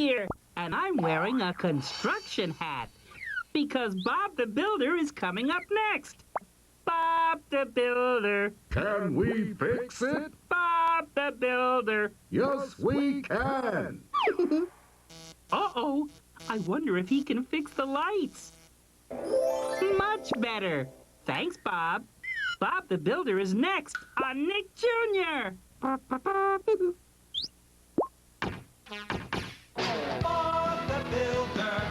here, and I'm wearing a construction hat because Bob the Builder is coming up next. Bob the Builder. Can we fix it? Bob the Builder. Yes, we can. Uh-oh, I wonder if he can fix the lights. Much better. Thanks, Bob. Bob the Builder is next on Nick Jr. Bob the Builder.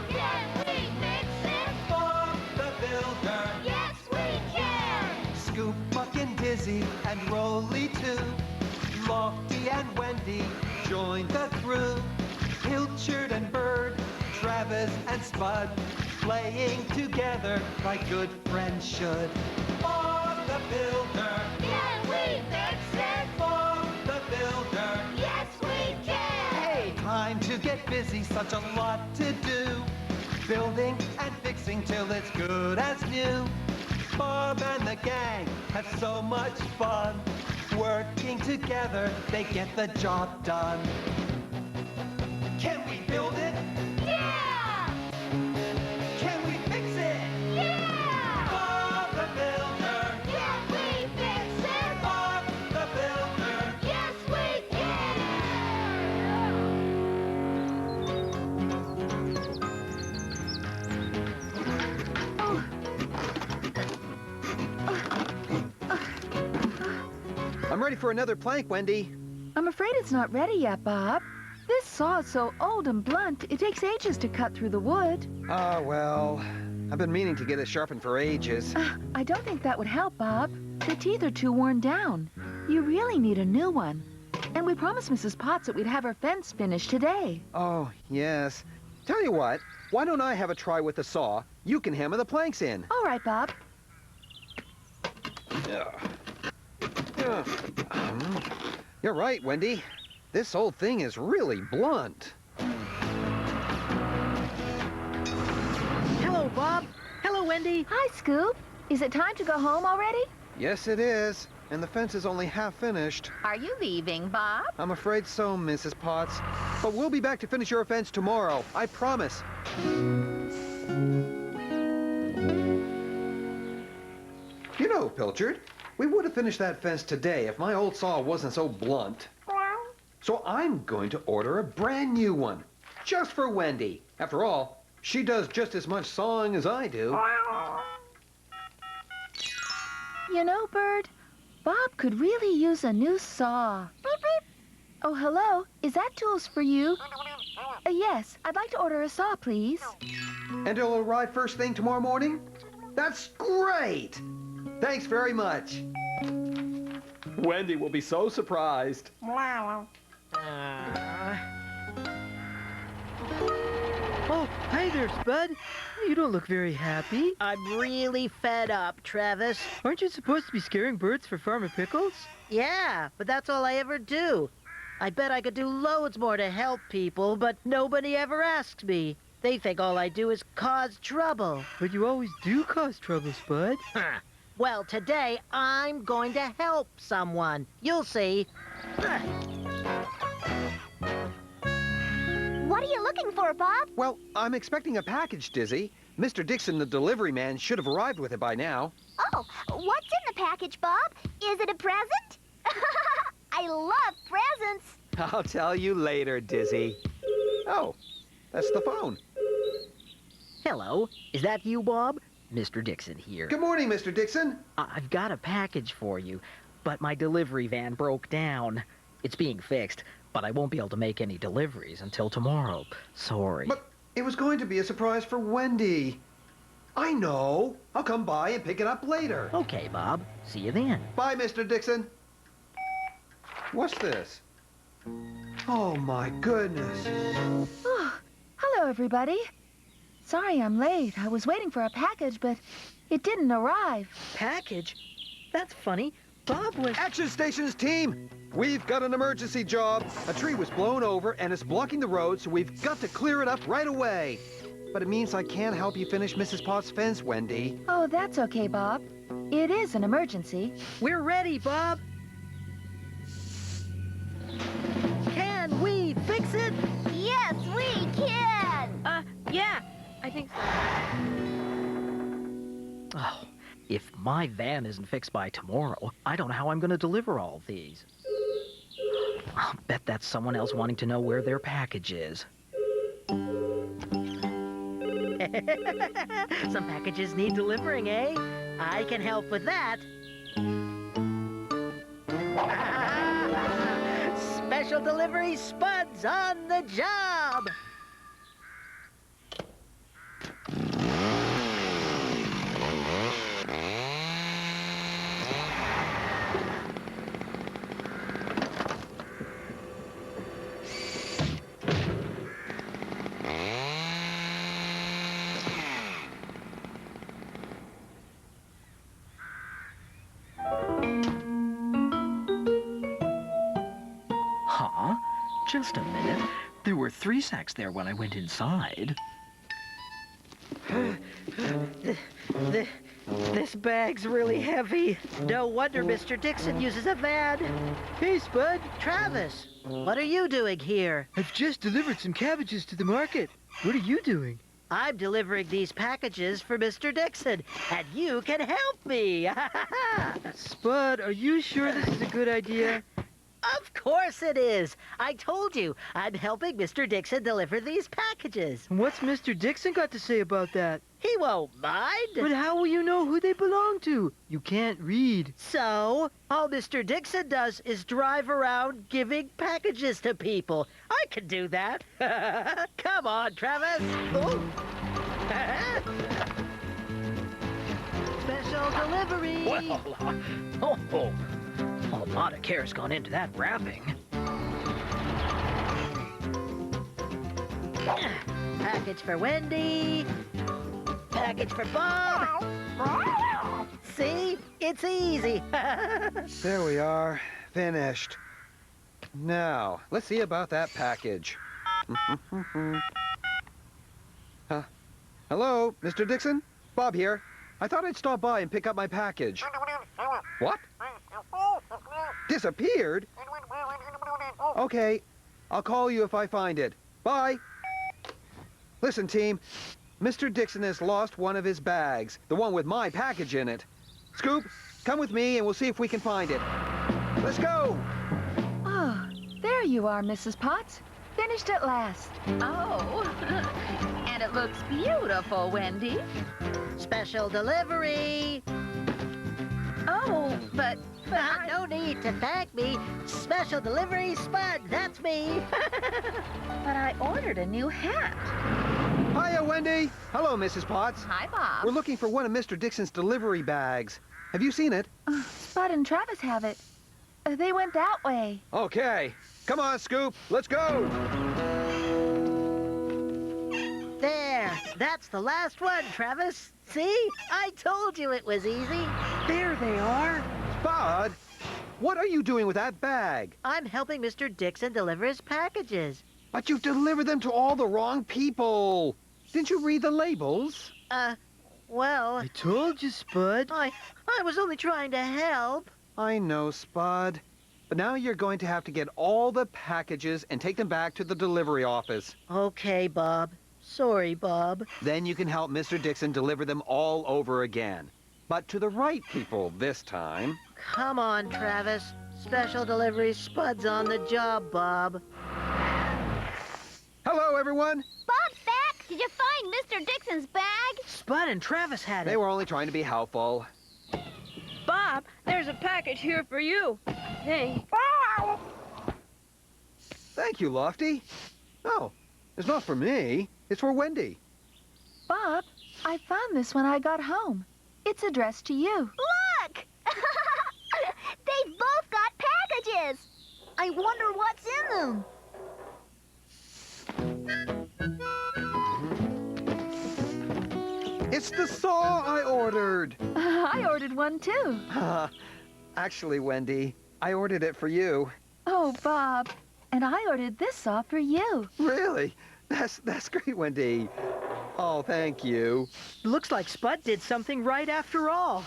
Can we fix it? Bob the Builder. Yes, we can. Scoop, Buck, and Dizzy, and Rolly too. Lofty and Wendy join the crew. Pilchard and Bird, Travis and Spud, playing together like good friends should. Bob the Builder. Can we fix it? Bob the Builder. Yes, we can. Hey, time to get busy, such a lot to do. Building and fixing till it's good as new. Bob and the gang have so much fun. Working together, they get the job done. Can we build it? Yeah! Can we fix it? Yeah! Bob the Builder. Can we fix it? Bob the Builder. Yes, we can! I'm ready for another plank, Wendy. I'm afraid it's not ready yet, Bob. This saw is so old and blunt, it takes ages to cut through the wood. Ah, well, I've been meaning to get it sharpened for ages. I don't think that would help, Bob. The teeth are too worn down. You really need a new one. And we promised Mrs. Potts that we'd have her fence finished today. Oh, yes. Tell you what, why don't I have a try with the saw? You can hammer the planks in. All right, Bob. You're right, Wendy. This old thing is really blunt. Hello, Bob. Hello, Wendy. Hi, Scoop. Is it time to go home already? Yes, it is. And the fence is only half finished. Are you leaving, Bob? I'm afraid so, Mrs. Potts. But we'll be back to finish your fence tomorrow. I promise. You know, Pilchard, we would have finished that fence today if my old saw wasn't so blunt. So I'm going to order a brand new one, just for Wendy. After all, she does just as much sawing as I do. You know, Bird, Bob could really use a new saw. Beep, beep. Oh, hello. Is that tools for you? Yes, I'd like to order a saw, please. And it'll arrive first thing tomorrow morning? That's great! Thanks very much. Wendy will be so surprised. Oh, hi there, Spud. You don't look very happy. I'm really fed up, Travis. Aren't you supposed to be scaring birds for Farmer Pickles? Yeah, but that's all I ever do. I bet I could do loads more to help people, but nobody ever asks me. They think all I do is cause trouble. But you always do cause trouble, Spud. Well, today I'm going to help someone. You'll see. What are you looking for, Bob? Well, I'm expecting a package, Dizzy. Mr. Dixon, the delivery man, should have arrived with it by now. Oh, what's in the package, Bob? Is it a present? I love presents. I'll tell you later, Dizzy. Oh, that's the phone. Hello, is that you, Bob? Mr. Dixon here. Good morning, Mr. Dixon. I've got a package for you, but my delivery van broke down. It's being fixed, but I won't be able to make any deliveries until tomorrow. Sorry. But it was going to be a surprise for Wendy. I know. I'll come by and pick it up later. Okay, Bob. See you then. Bye, Mr. Dixon. What's this? Oh, my goodness. Oh, hello, everybody. Sorry I'm late. I was waiting for a package, but it didn't arrive. Package? That's funny. Bob was... Action Stations team! We've got an emergency job. A tree was blown over and it's blocking the road, so we've got to clear it up right away. But it means I can't help you finish Mrs. Potts' fence, Wendy. Oh, that's okay, Bob. It is an emergency. We're ready, Bob. Can we fix it? Yes, we If my van isn't fixed by tomorrow, I don't know how I'm going to deliver all these. I'll bet that's someone else wanting to know where their package is. Some packages need delivering, eh? I can help with that. Special delivery Spuds on the job! Huh? Just a minute. There were 3 sacks there when I went inside. This bag's really heavy. No wonder Mr. Dixon uses a van. Hey, Spud. Travis, what are you doing here? I've just delivered some cabbages to the market. What are you doing? I'm delivering these packages for Mr. Dixon, and you can help me. Spud, are you sure this is a good idea? Of course it is. I told you, I'm helping Mr. Dixon deliver these packages. And what's Mr. Dixon got to say about that? He won't mind. But how will you know who they belong to? You can't read. So, all Mr. Dixon does is drive around giving packages to people. I can do that. Come on, Travis. Ooh. Special delivery. Well, a lot of care's gone into that wrapping. Package for Wendy. Package for Bob. See? It's easy. There we are. Finished. Now, let's see about that package. Huh? Hello, Mr. Dixon? Bob here. I thought I'd stop by and pick up my package. What? Disappeared? Okay, I'll call you if I find it. Bye. Listen, team. Mr. Dixon has lost one of his bags, the one with my package in it. Scoop, come with me and we'll see if we can find it. Let's go! Oh, there you are, Mrs. Potts. Finished at last. Oh, and it looks beautiful, Wendy. Special delivery. Oh, but No need to thank me. Special delivery Spud, that's me. but I ordered a new hat. Hiya, Wendy. Hello, Mrs. Potts. Hi, Bob. We're looking for one of Mr. Dixon's delivery bags. Have you seen it? Spud and Travis have it. They went that way. Okay. Come on, Scoop. Let's go. There, that's the last one, Travis. See? I told you it was easy. There they are. Spud, what are you doing with that bag? I'm helping Mr. Dixon deliver his packages. But you've delivered them to all the wrong people. Didn't you read the labels? Well, I told you, Spud. I was only trying to help. I know, Spud. But now you're going to have to get all the packages and take them back to the delivery office. Okay, Bob. Sorry, Bob. Then you can help Mr. Dixon deliver them all over again. But to the right people this time. Come on, Travis. Special delivery Spud's on the job, Bob. Hello, everyone. Bob's back. Did you find Mr. Dixon's bag? Spud and Travis had They it. were only trying to be helpful. Bob, there's a package here for you. Hey. Thank you, Lofty. Oh, it's not for me. It's for Wendy. Bob, I found this when I got home. It's addressed to you. Look! They've both got packages. I wonder what's in them. It's the saw I ordered. I ordered one too. Actually, Wendy, I ordered it for you. Oh, Bob. And I ordered this saw for you. Really? That's great, Wendy. Oh, thank you. Looks like Spud did something right after all.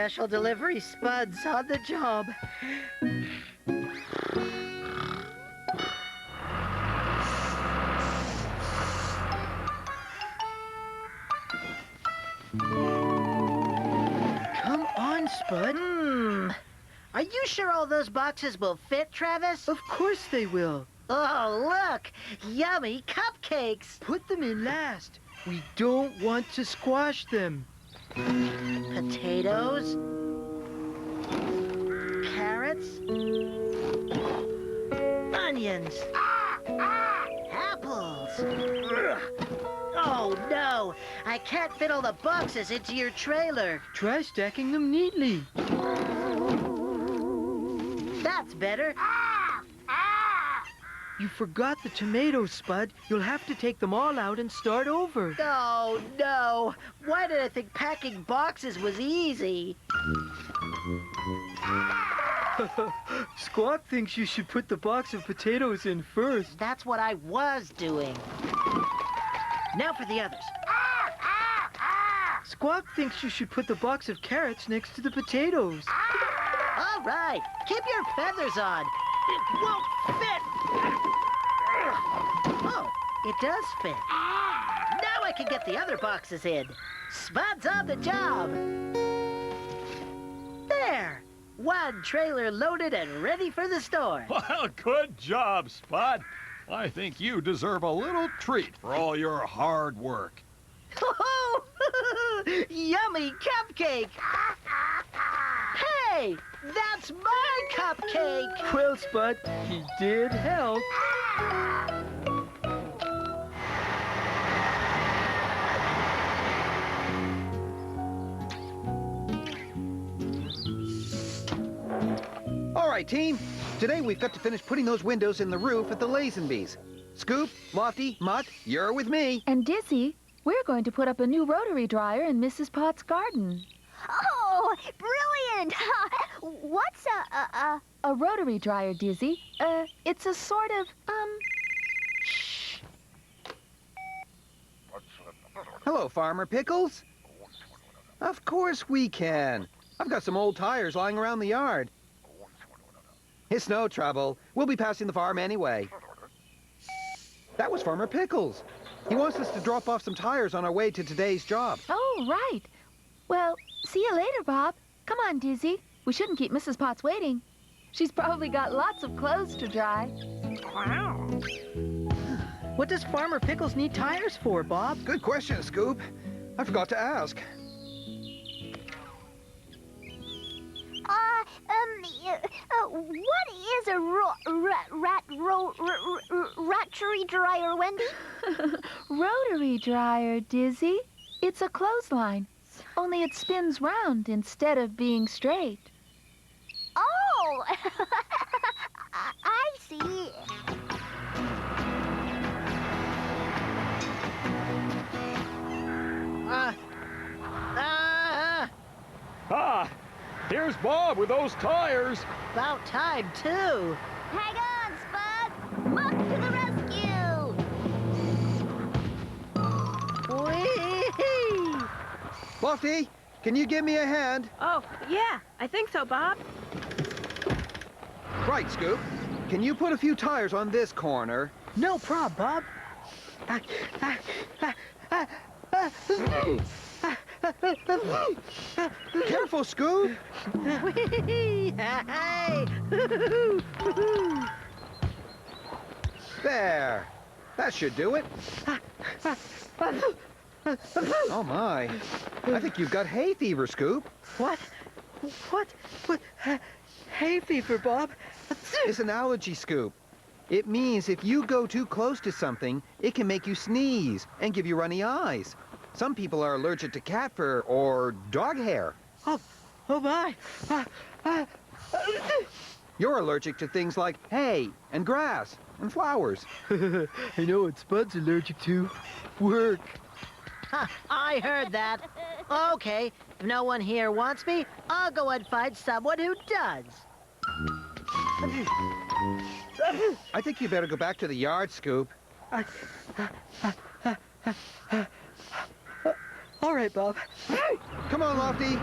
Special delivery Spuds on the job. Come on, Spud. Are you sure all those boxes will fit, Travis? Of course they will. Oh, look! Yummy cupcakes! Put them in last. We don't want to squash them. Potatoes. Carrots. Onions. Apples. Ugh. Oh, no! I can't fit all the boxes into your trailer. Try stacking them neatly. That's better. You forgot the tomatoes, Spud. You'll have to take them all out and start over. Oh, no! Why did I think packing boxes was easy? Squawk thinks you should put the box of potatoes in first. That's what I was doing. Now for the others. Squawk thinks you should put the box of carrots next to the potatoes. All right, keep your feathers on. It won't fit. Oh, it does fit. Now I can get the other boxes in. Spud's on the job. There. One trailer loaded and ready for the store. Well, good job, Spud. I think you deserve a little treat for all your hard work. Yummy cupcake! Hey, that's my cupcake! Well, Spud, he did help. All right, team. Today we've got to finish putting those windows in the roof at the Lazenbys. Scoop, Lofty, Mutt, you're with me. And Dizzy, we're going to put up a new rotary dryer in Mrs. Potts' garden. Oh, brilliant! What's A rotary dryer, Dizzy. It's a sort of, shh. Hello, Farmer Pickles. Of course we can. I've got some old tires lying around the yard. It's no trouble. We'll be passing the farm anyway. That was Farmer Pickles. He wants us to drop off some tires on our way to today's job. Oh, right. Well, see you later, Bob. Come on, Dizzy. We shouldn't keep Mrs. Potts waiting. She's probably got lots of clothes to dry. What does Farmer Pickles need tires for, Bob? Good question, Scoop. I forgot to ask. what is a rotary dryer, Wendy? Rotary dryer, Dizzy. It's a clothesline, only it spins round instead of being straight. Oh, I see. Ah, here's Bob with those tires. About time, too. Hang on, Spud. Muck to the rescue. Whee! Lofty, can you give me a hand? Oh, yeah, I think so, Bob. Right, Scoop. Can you put a few tires on this corner? No prob, Bob. Careful, Scoop. Whee! Hey! There. That should do it. Oh, my. I think you've got hay fever, Scoop. What? Hay fever, Bob. It's an allergy, Scoop. It means if you go too close to something, it can make you sneeze and give you runny eyes. Some people are allergic to cat fur or dog hair. Oh my. You're allergic to things like hay and grass and flowers. I know what Spud's allergic to. Work. Huh, I heard that. Okay, if no one here wants me, I'll go and find someone who does. I think you better go back to the yard, Scoop. All right, Bob. Come on, Lofty.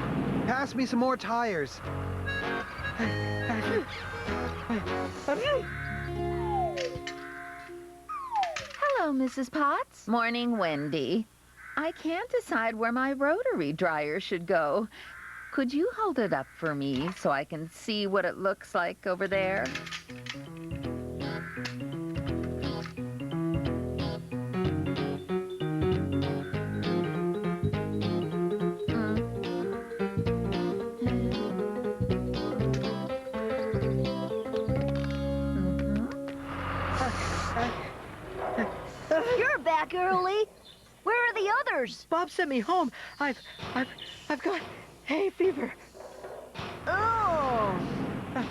Pass me some more tires. Hello, Mrs. Potts. Morning, Wendy. I can't decide where my rotary dryer should go. Could you hold it up for me so I can see what it looks like over there? You're back early. Where are the others? Bob sent me home. I've got hay fever. Oh.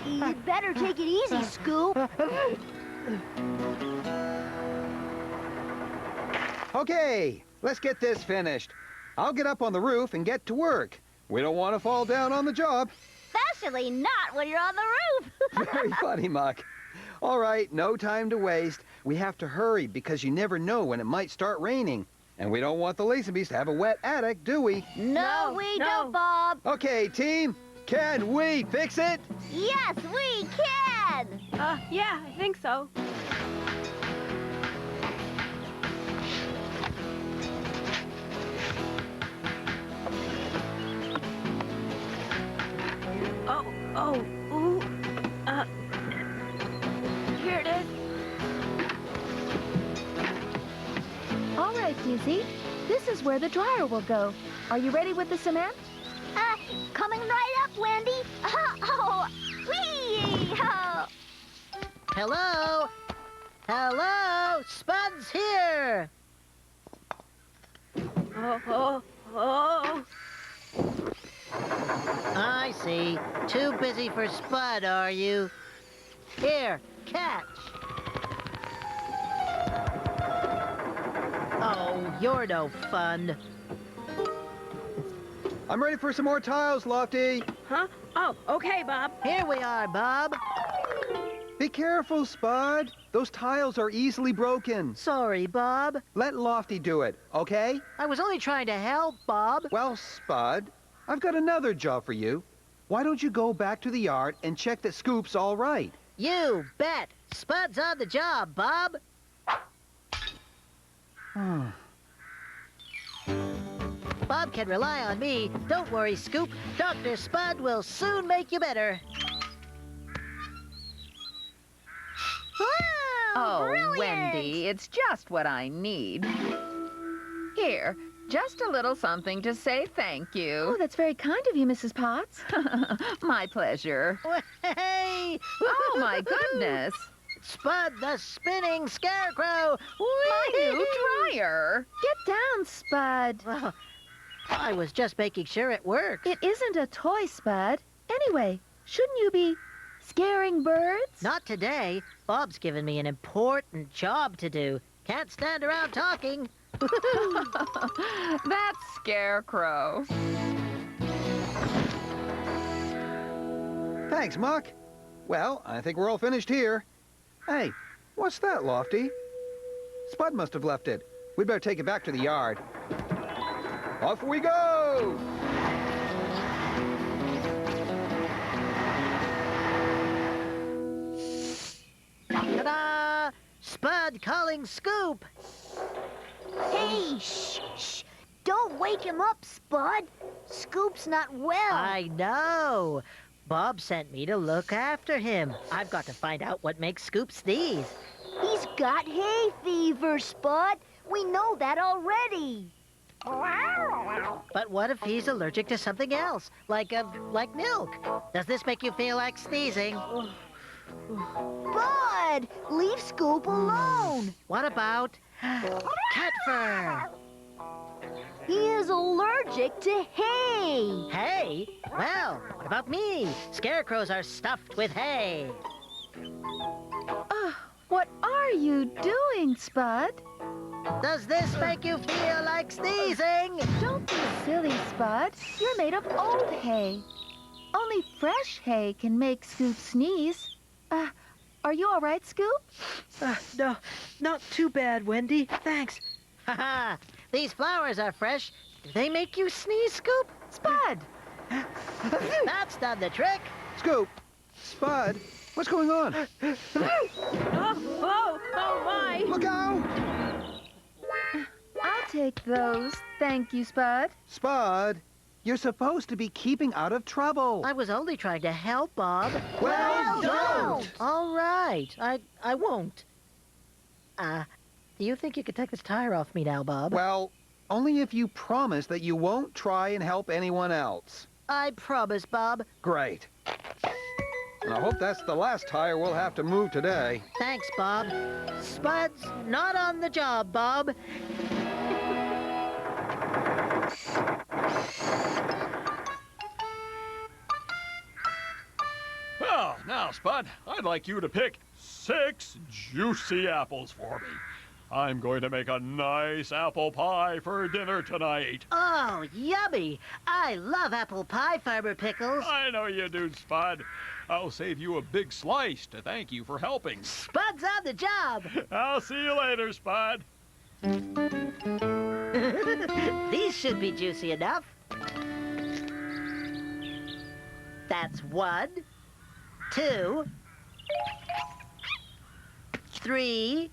You'd better take it easy, Scoop. Okay, let's get this finished. I'll get up on the roof and get to work. We don't want to fall down on the job. Especially not when you're on the roof. Very funny, Muck. All right, no time to waste. We have to hurry because you never know when it might start raining. And we don't want the Lazenbys to have a wet attic, do we? No, we don't, Bob. Okay, team, can we fix it? Yes, we can. Yeah, I think so. Here it is. All right, Dizzy. This is where the dryer will go. Are you ready with the cement? Coming right up, Wendy. Oh, whee! Oh. Hello? Hello? Spud's here. Oh. I see. Too busy for Spud, are you? Here, catch. Oh, you're no fun. I'm ready for some more tiles, Lofty. Huh? Oh, okay, Bob. Here we are, Bob. Be careful, Spud. Those tiles are easily broken. Sorry, Bob. Let Lofty do it, okay? I was only trying to help, Bob. Well, Spud, I've got another job for you. Why don't you go back to the yard and check that Scoop's all right? You bet. Spud's on the job, Bob. Bob can rely on me. Don't worry, Scoop. Dr. Spud will soon make you better. Oh, brilliant. Wendy, it's just what I need. Here, just a little something to say thank Oh, you. that's very kind of you, Mrs. Potts. My pleasure. Hey! Oh, my goodness. Spud the spinning scarecrow! My new dryer. Get down, Spud. Well, I was just making sure it worked. It isn't a toy, Spud. Anyway, shouldn't you be scaring birds? Not today. Bob's given me an important job to do. Can't stand around talking. That scarecrow. Thanks, Muck. Well, I think we're all finished here. Hey, what's that, Lofty? Spud must have left it. We'd better take it back to the yard. Off we go! Ta-da! Spud calling Scoop. Hey, shh. Don't wake him up, Spud. Scoop's not well. I know. Bob sent me to look after him. I've got to find out what makes Scoop sneeze. He's got hay fever, Spud. We know that already. But what if he's allergic to something else, like milk? Does this make you feel like sneezing? Bud, leave Scoop alone. What about cat fur? He is allergic to hay. Hay? Well, what about me? Scarecrows are stuffed with hay. What are you doing, Spud? Does this make you feel like sneezing? Don't be silly, Spud. You're made of old hay. Only fresh hay can make Scoop sneeze. Are you all right, Scoop? No, not too bad, Wendy. Thanks. Ha ha! These flowers are fresh. Do they make you sneeze, Scoop? Spud! That's done the trick. Scoop! Spud! What's going on? Oh my! Look out! I'll take those. Thank you, Spud. Spud, you're supposed to be keeping out of trouble. I was only trying to help, Bob. Well, don't! All right. I won't. Do you think you could take this tire off me now, Bob? Well, only if you promise that you won't try and help anyone else. I promise, Bob. Great. And I hope that's the last tire we'll have to move today. Thanks, Bob. Spud's not on the job, Bob. Well, now, Spud, I'd like you to pick 6 juicy apples for me. I'm going to make a nice apple pie for dinner tonight. Oh, yummy. I love apple pie, Farmer Pickles. I know you do, Spud. I'll save you a big slice to thank you for helping. Spud's on the job. I'll see you later, Spud. These should be juicy enough. That's 1, 2, 3,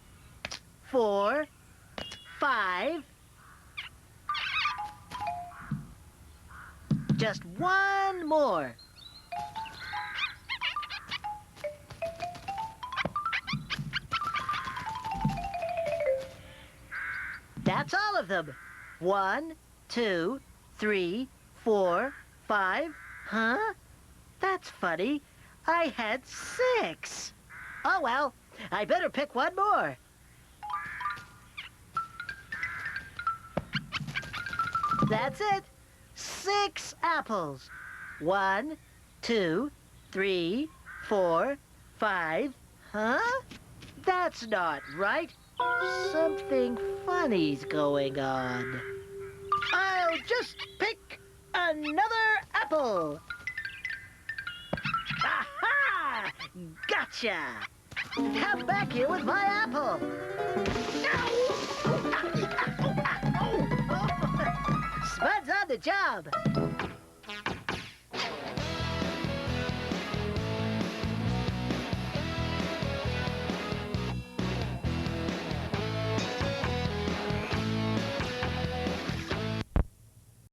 4, 5. Just one more. That's all of them. 1, 2, 3, 4, 5. Huh? That's funny. I had 6. Oh, well, I better pick one more. That's it. 6 apples. 1, 2, 3, 4, 5. Huh? That's not right. Something funny's going on. I'll just pick another apple. Aha! Gotcha! Come back here with my apple. Spud's on the job.